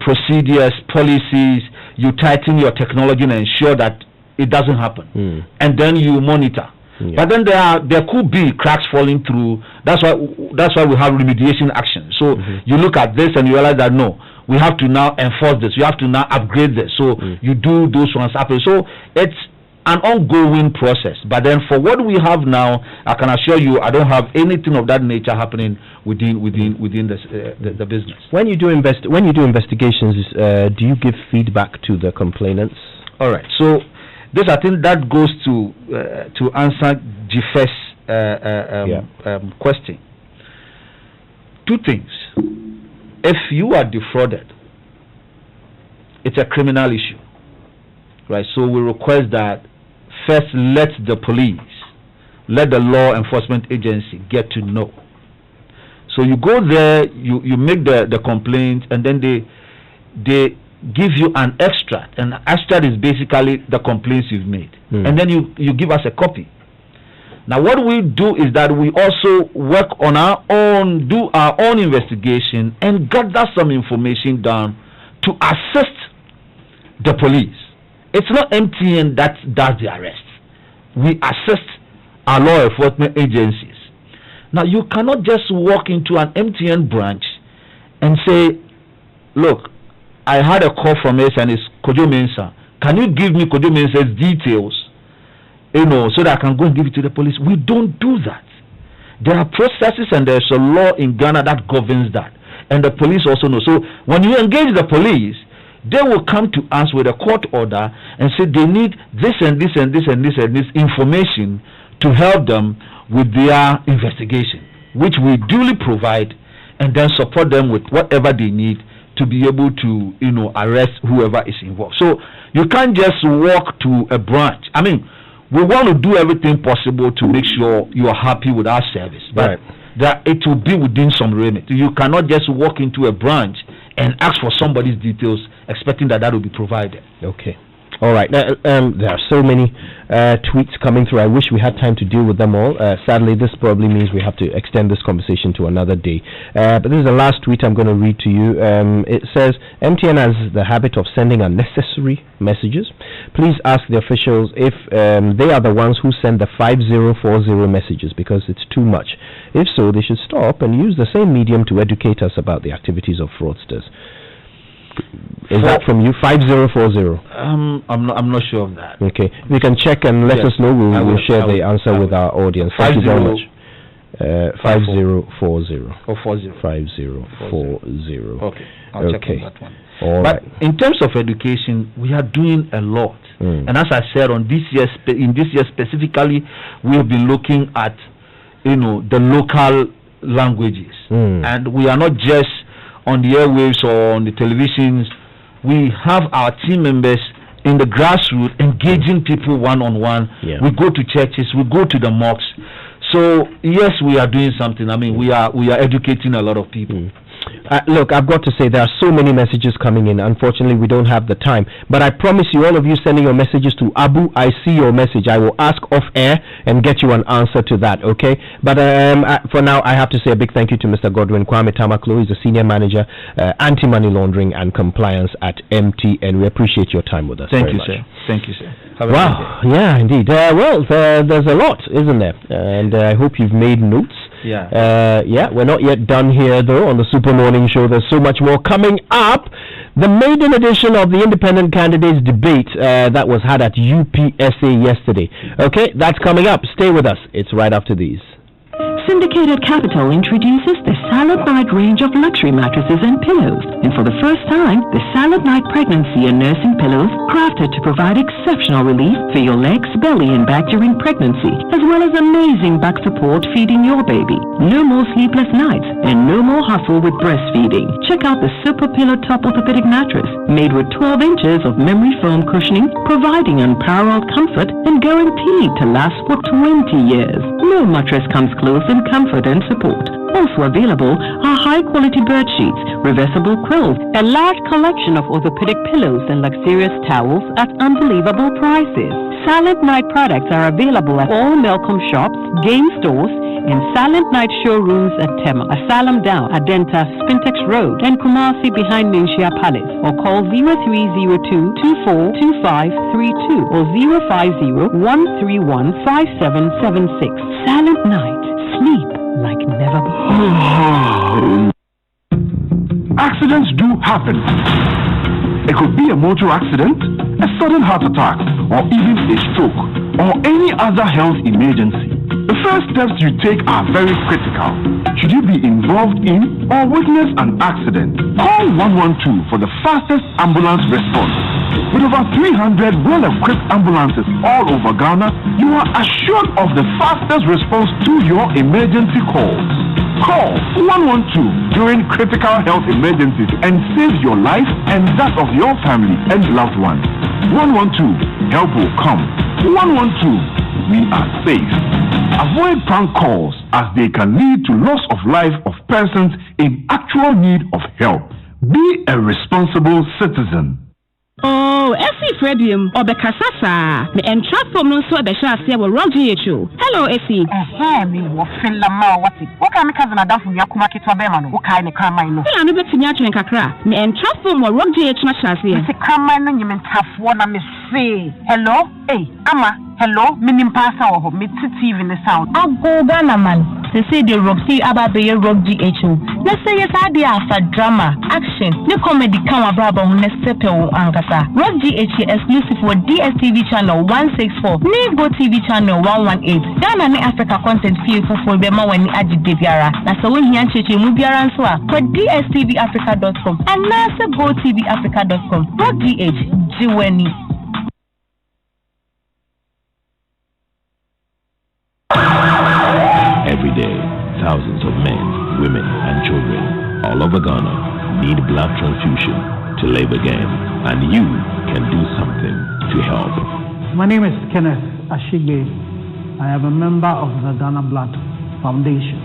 procedures, policies, you tighten your technology and ensure that it doesn't happen. And then you monitor. Yeah. But then there could be cracks falling through. That's why we have remediation action. So you look at this and you realize that no, we have to now enforce this. We have to now upgrade this. So you do those ones happen. So it's an ongoing process. But then for what we have now, I can assure you, I don't have anything of that nature happening within the business. When you do investigations, do you give feedback to the complainants? All right. So this, I think, that goes to answer Jife's question. Two things. If you are defrauded, it's a criminal issue, right? So we request that first let the police, let the law enforcement agency get to know. So you go there, you make the complaint, and then they give you an extract. And extract is basically the complaints you've made, and then you give us a copy. Now what we do is that we also work on our own, do our own investigation and gather some information down to assist the police. It's not MTN that does the arrest. We assist our law enforcement agencies. Now you cannot just walk into an MTN branch and say, look, I had a call from S and it's Kojo Mensah. Can you give me Kojo Mensah's details? So that I can go and give it to the police. We don't do that. There are processes and there's a law in Ghana that governs that. And the police also know. So when you engage the police, they will come to us with a court order and say they need this and this and this and this and this information to help them with their investigation, which we duly provide and then support them with whatever they need to be able to, arrest whoever is involved. So you can't just walk to a branch. I mean, we want to do everything possible to make sure you are happy with our service, but that it will be within some limit. You cannot just walk into a branch and ask for somebody's details expecting that will be provided. Okay. All right. Now, there are so many tweets coming through. I wish we had time to deal with them all. Sadly, this probably means we have to extend this conversation to another day. But this is the last tweet I'm going to read to you. It says, MTN has the habit of sending unnecessary messages. Please ask the officials if they are the ones who send the 5040 messages, because it's too much. If so, they should stop and use the same medium to educate us about the activities of fraudsters. Is that from you? 5040. I'm not sure of that. Okay, we can check and let us know. We'll share the answer with our audience. Thank you very much. 5040 or 40. 5040. Okay, I'll check on that one. All but right. in terms of education, we are doing a lot. And as I said, in this year specifically, we have been looking at the local languages, and we are not just on the airwaves or on the televisions. We have our team members in the grassroots engaging people one-on-one. We go to churches, we go to the mosques. So yes, we are doing something. I mean, we are educating a lot of people. Look, I've got to say there are so many messages coming in. Unfortunately, we don't have the time. But I promise you, all of you sending your messages to Abu, I see your message. I will ask off air and get you an answer to that, okay? But for now, I have to say a big thank you to Mr. Godwin Kwame Tamaklo. He's a senior manager, anti-money laundering and compliance at MTN. We appreciate your time with us. Thank you, much. sir. Thank you, sir. Wow, yeah, indeed. There's a lot, isn't there? And I hope you've made notes. We're not yet done here though on the Super Morning Show. There's so much more coming up. The maiden edition of the independent candidates debate that was had at UPSA yesterday. Okay, that's coming up. Stay with us. It's right after these. Syndicated Capital introduces the Silent Night range of luxury mattresses and pillows. And for the first time, the Silent Night pregnancy and nursing pillows, crafted to provide exceptional relief for your legs, belly, and back during pregnancy, as well as amazing back support feeding your baby. No more sleepless nights and no more hustle with breastfeeding. Check out the Super Pillow Top Orthopedic Mattress, made with 12 inches of memory foam cushioning, providing unparalleled comfort and guaranteed to last for 20 years. No mattress comes close and comfort and support. Also available are high-quality bed sheets, reversible quilts, a large collection of orthopedic pillows and luxurious towels at unbelievable prices. Silent Night products are available at all Melcom shops, game stores, and Silent Night showrooms at Tema, Asylum Down, Adenta, Spintex Road, and Kumasi behind Menchia Palace, or call 0302-242532 or 050-131-5776. Silent Night. Sleep like never before. Accidents do happen. It could be a motor accident, a sudden heart attack, or even a stroke, or any other health emergency. The first steps you take are very critical. Should you be involved in or witness an accident, call 112 for the fastest ambulance response. With over 300 well-equipped ambulances all over Ghana, you are assured of the fastest response to your emergency calls. Call 112 during critical health emergencies and save your life and that of your family and loved ones. 112, help will come. 112, we are safe. Avoid prank calls as they can lead to loss of life of persons in actual need of help. Be a responsible citizen. Oh, Essie Fredium, or Becasasa, the entrap from no so the Shassia will run GHO. Hello, Essie. Me, what can I cousin Adam from Yakumaki to Bemano? What kind of crime I know? I'm a bit in Yatran Kakra, the entrap from or run GH Shassia. It's a crime I know you meant tough one. I miss say. Hello, hey, Amma. Hello, minim pasa or me TV in the sound. I'll go Ghana man. They say the Roxy Ababe Rock GHO. Let's say yes, idea for drama, action, the comedy camera brabo next step Angasa. Rock GH exclusive for DSTV channel 164, Nego TV channel 118. Ghana ne Africa content feel for Bema when you add the Biara. That's the way he and Chichi Mubiara for DSTVAfrica.com and NASA GoTVAfrica.com. Rock GH, Jiweni. Every day, thousands of men, women, and children all over Ghana need blood transfusion to live again, and you can do something to help. My name is Kenneth Ashigbe. I am a member of the Ghana Blood Foundation.